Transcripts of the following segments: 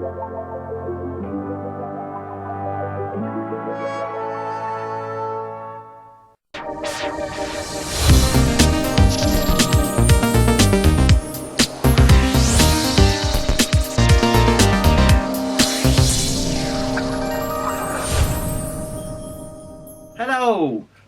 Hello,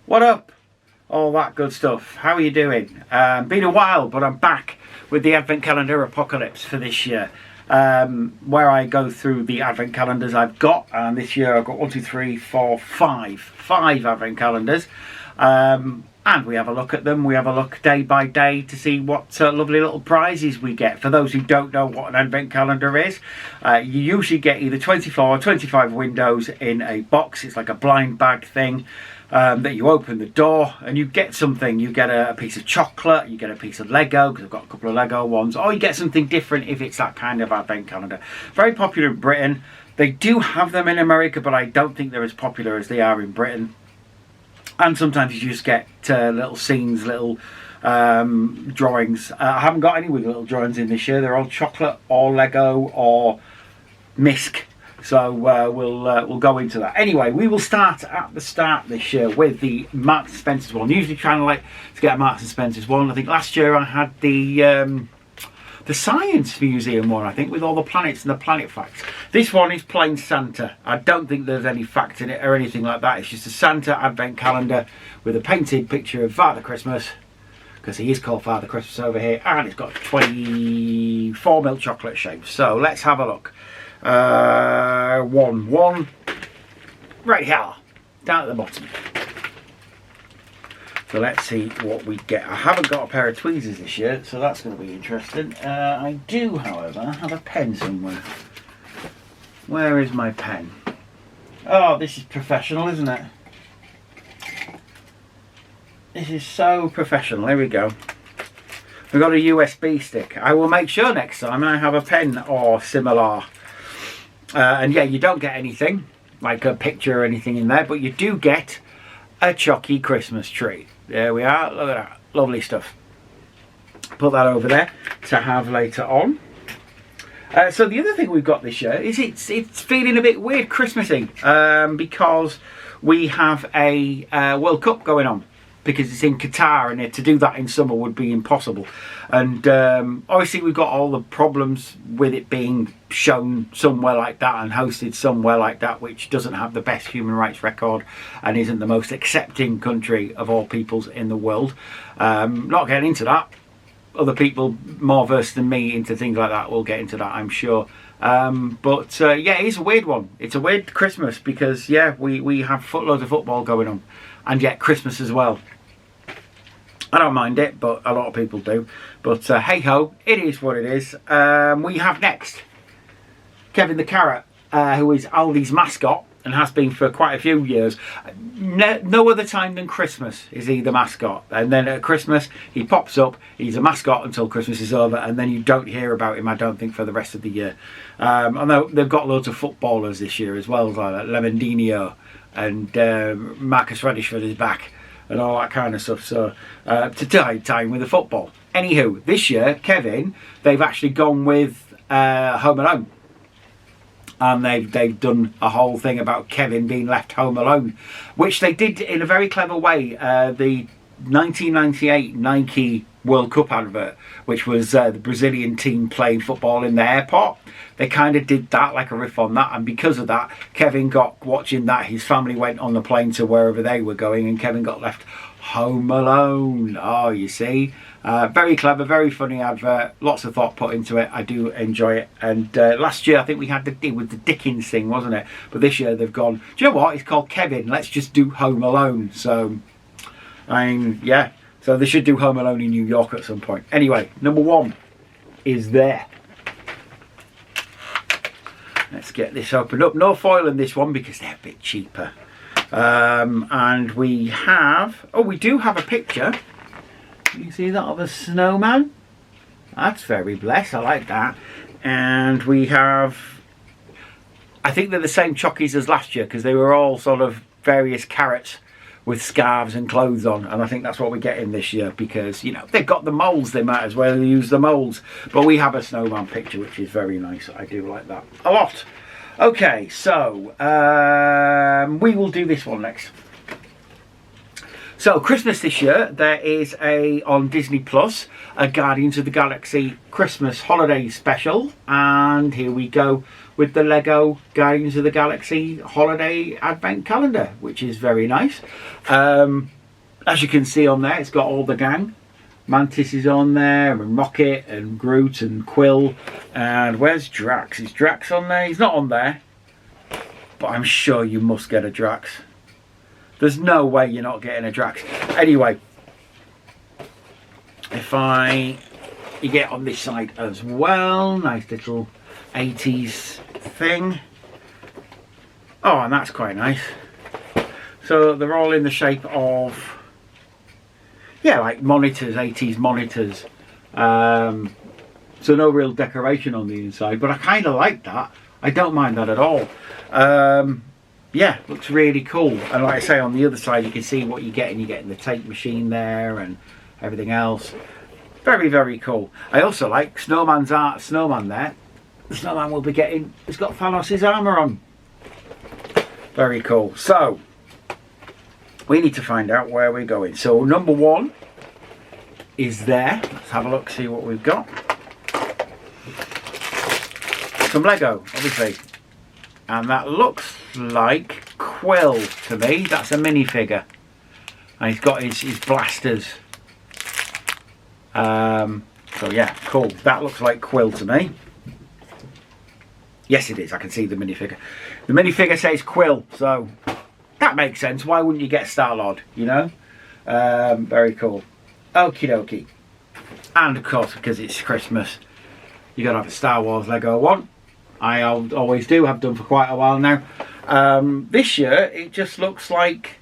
what up? All that good stuff. How are you doing? Been a while, but I'm back with the Advent Calendar Apocalypse for this year, where I go through the Advent calendars I've got, and this year I've got 1, 2, 3, 4, 5 Advent calendars, and we have a look at them. We have a look day by day to see what lovely little prizes we get. For those who don't know what an Advent calendar is, you usually get either 24 or 25 windows in a box. It's like a blind bag thing. That you open the door and you get something. You get a piece of chocolate, you get a piece of Lego, because I've got a couple of Lego ones, or you get something different if it's that kind of Advent calendar. Very popular in Britain. They do have them in America, but I don't think they're as popular as they are in Britain. And sometimes you just get little scenes, little drawings. I haven't got any with little drawings in this year. They're all chocolate or Lego or Misc. So we'll go into that. Anyway, we will start at the start this year with the Marks and Spencer's one. Usually trying to like to get a Marks and Spencer's one. I think last year I had the Science Museum one, I think, with all the planets and the planet facts. This one is plain Santa. I don't think there's any facts in it or anything like that. It's just a Santa Advent calendar with a painted picture of Father Christmas, because he is called Father Christmas over here, and it's got 24 milk chocolate shapes. So let's have a look. One right here down at the bottom. So let's see what we get. I haven't got a pair of tweezers this year, so that's going to be interesting. I do, however, have a pen somewhere. Where is my pen? Oh, this is professional, isn't it? This is so professional. Here we go. We've got a USB stick. I will make sure next time I have a pen or similar. And yeah, you don't get anything like a picture or anything in there, but you do get a Chucky Christmas tree. There we are. Look at that. Lovely stuff. Put that over there to have later on. So the other thing we've got this year is it's feeling a bit weird Christmassy, because we have a World Cup going on. Because it's in Qatar, and to do that in summer would be impossible. And obviously we've got all the problems with it being shown somewhere like that and hosted somewhere like that, which doesn't have the best human rights record and isn't the most accepting country of all peoples in the world. Not getting into that. Other people more versed than me into things like that will get into that, I'm sure. But yeah, it's a weird one. It's a weird Christmas because, yeah, we have loads of football going on. And yet Christmas as well. I don't mind it, but a lot of people do. But hey ho, it is what it is. We have next Kevin the Carrot, who is Aldi's mascot and has been for quite a few years. No other time than Christmas is he the mascot. And then at Christmas he pops up, he's a mascot until Christmas is over, and then you don't hear about him, I don't think, for the rest of the year. I know they've got loads of footballers this year as well, like Lemondinho and Marcus Rashford is back and all that kind of stuff, so to tie with the football. Anywho, this year Kevin, they've actually gone with Home Alone, and they've done a whole thing about Kevin being left home alone, which they did in a very clever way. The 1998 Nike World Cup advert, which was the Brazilian team playing football in the airport, they kind of did that, like a riff on that, and because of that, Kevin got, watching that, his family went on the plane to wherever they were going, and Kevin got left home alone. Oh, you see, very clever, very funny advert, lots of thought put into it. I do enjoy it. And last year I think we had with the Dickens thing, wasn't it? But this year they've gone, do you know what, it's called Kevin, let's just do Home Alone. So I mean, yeah, so they should do Home Alone in New York at some point. Anyway, number one is there. Let's get this opened up. No foil in this one because they're a bit cheaper. And we have, oh, we do have a picture. You can see that of a snowman. That's very blessed. I like that. And we have, I think they're the same chockies as last year because they were all sort of various carrots with scarves and clothes on, and I think that's what we're getting this year, because you know they've got the moulds, they might as well use the moulds. But we have a snowman picture, which is very nice. I do like that a lot. Okay, so we will do this one next. So Christmas this year, there is on Disney Plus a Guardians of the Galaxy Christmas holiday special, and here we go with the Lego Guardians of the Galaxy holiday advent calendar, which is very nice. As you can see on there, it's got all the gang. Mantis is on there, and Rocket, and Groot, and Quill, and where's Drax? Is Drax on there? He's not on there, but I'm sure you must get a Drax. There's no way you're not getting a Drax. Anyway, if you get on this side as well, nice little 80s thing. Oh, and that's quite nice. So they're all in the shape of, yeah, like monitors, 80s monitors. So no real decoration on the inside, but I kind of like that. I don't mind that at all. Yeah, looks really cool. And like I say, on the other side you can see what you're getting. You're getting the tape machine there and everything else. Very, very cool. I also like Snowman's snowman there. The snowman will be getting, it's got Thanos' armour on. Very cool. So we need to find out where we're going. So number one is there. Let's have a look, see what we've got. Some Lego, obviously. And that looks like Quill to me. That's a minifigure. And he's got his blasters. So yeah, cool. That looks like Quill to me. Yes, it is. I can see the minifigure. The minifigure says Quill, so that makes sense. Why wouldn't you get Star-Lord, you know? Very cool. Okie dokie. And of course, because it's Christmas, you got to have a Star Wars Lego one. I always do, have done for quite a while now. This year, it just looks like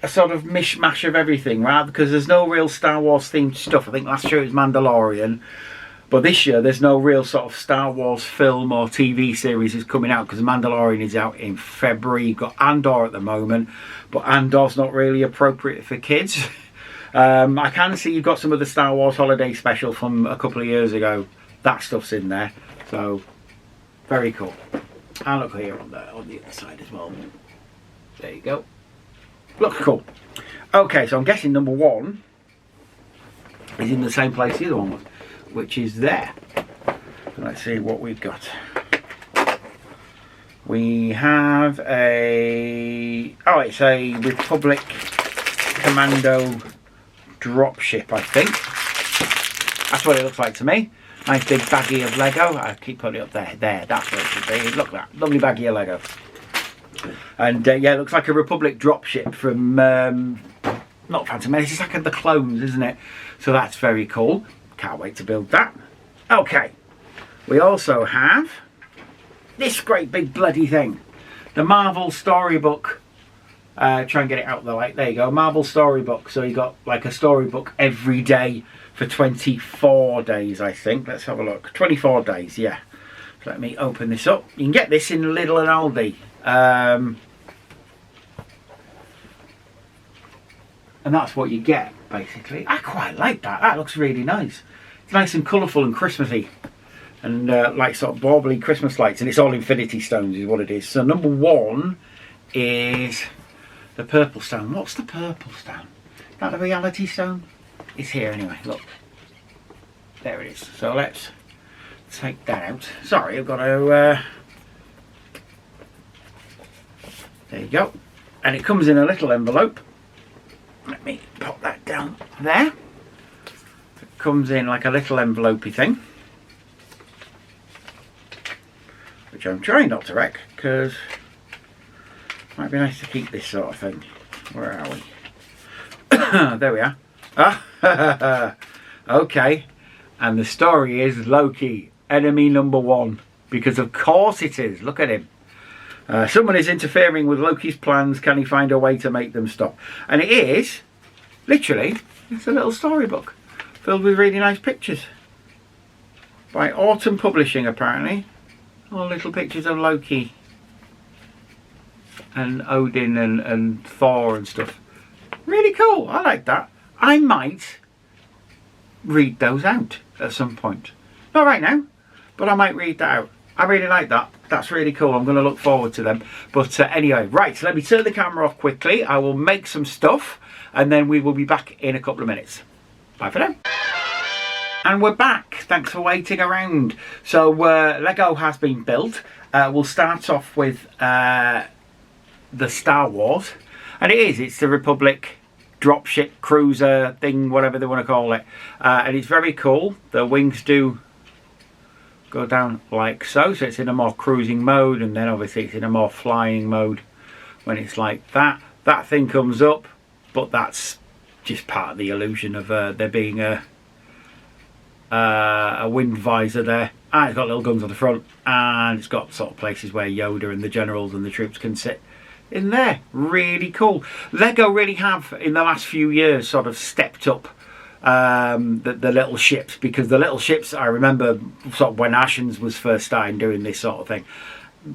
a sort of mishmash of everything, right? Because there's no real Star Wars themed stuff. I think last year it was Mandalorian. But this year, there's no real sort of Star Wars film or TV series is coming out, because Mandalorian is out in February. You've got Andor at the moment, but Andor's not really appropriate for kids. I can see you've got some of the Star Wars holiday special from a couple of years ago. That stuff's in there. So very cool. And look here on the other side as well. There you go. Looks cool. Okay, so I'm guessing number one is in the same place the other one was, which is there. So let's see what we've got. We have it's a Republic Commando dropship, I think. That's what it looks like to me. Nice big baggie of Lego. I keep putting it up there. There, that's what it should be. Look at that. Lovely baggie of Lego. And yeah, it looks like a Republic dropship from, not Phantom Menace, it's like the clones, isn't it? So that's very cool. Can't wait to build that. Okay. We also have this great big bloody thing. The Marvel Storybook. Try and get it out of the light. There you go. Marvel Storybook. So you got like a storybook every day for 24 days, I think. Let's have a look. 24 days, yeah. Let me open this up. You can get this in Lidl and Aldi. And that's what you get, basically. I quite like that. That looks really nice. It's nice and colourful and Christmassy. And like sort of bauble Christmas lights. And it's all Infinity Stones is what it is. So number one is the Purple Stone. What's the Purple Stone? Is that the Reality Stone? It's here anyway, look. There it is. So let's take that out. Sorry, I've got to... there you go. And it comes in a little envelope. Let me pop that down there. It comes in like a little envelopey thing. Which I'm trying not to wreck, because it might be nice to keep this sort of thing. Where are we? There we are. Ah, okay. And the story is Loki, enemy number one. Because of course it is. Look at him. Someone is interfering with Loki's plans. Can he find a way to make them stop? And it is, literally, it's a little storybook filled with really nice pictures. By Autumn Publishing, apparently. All little pictures of Loki. and Odin and Thor and stuff. Really cool. I like that. I might read those out at some point. Not right now, but I might read that out. I really like that. That's really cool. I'm going to look forward to them. But anyway, right, so let me turn the camera off quickly. I will make some stuff and then we will be back in a couple of minutes. Bye for now. And we're back. Thanks for waiting around. So Lego has been built. We'll start off with the Star Wars. And it's the Republic dropship cruiser thing, whatever they want to call it. And it's very cool. The wings do go down like so. So it's in a more cruising mode, and then obviously it's in a more flying mode when it's like that. That thing comes up, but that's just part of the illusion of there being a wind visor there. And it's got little guns on the front, and it's got sort of places where Yoda and the generals and the troops can sit in there. Really cool. Lego really have in the last few years sort of stepped up the little ships, because the little ships, I remember sort of when Ashens was first starting doing this sort of thing,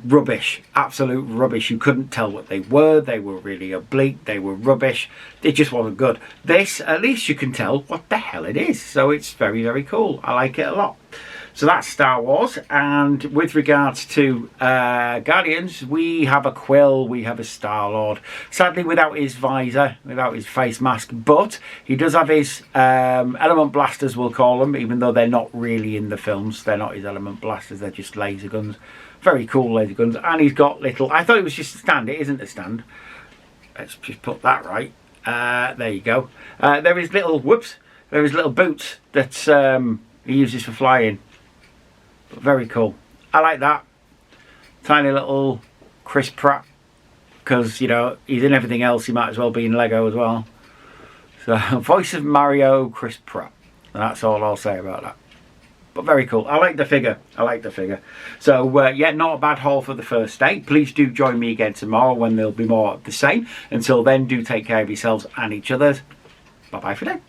rubbish, absolute rubbish. You couldn't tell what they were really oblique, they were rubbish, it just wasn't good. This, at least you can tell what the hell it is, so it's very, very cool. I like it a lot. So that's Star Wars. And with regards to Guardians, we have a Quill, we have a Star-Lord. Sadly without his visor, without his face mask, but he does have his element blasters, we'll call them, even though they're not really in the films. They're not his element blasters, they're just laser guns. Very cool laser guns. And he's got little, I thought it was just a stand, it isn't a stand. Let's just put that right. There you go. There is little, whoops, there is little boots that he uses for flying. Very cool. I like that. Tiny little Chris Pratt, because you know he's in everything else, he might as well be in Lego as well. So voice of Mario, Chris Pratt, and that's all I'll say about that. But very cool. I like the figure. I like the figure. So yeah, not a bad haul for the first day. Please do join me again tomorrow when there'll be more of the same. Until then, do take care of yourselves and each other. Bye bye for now.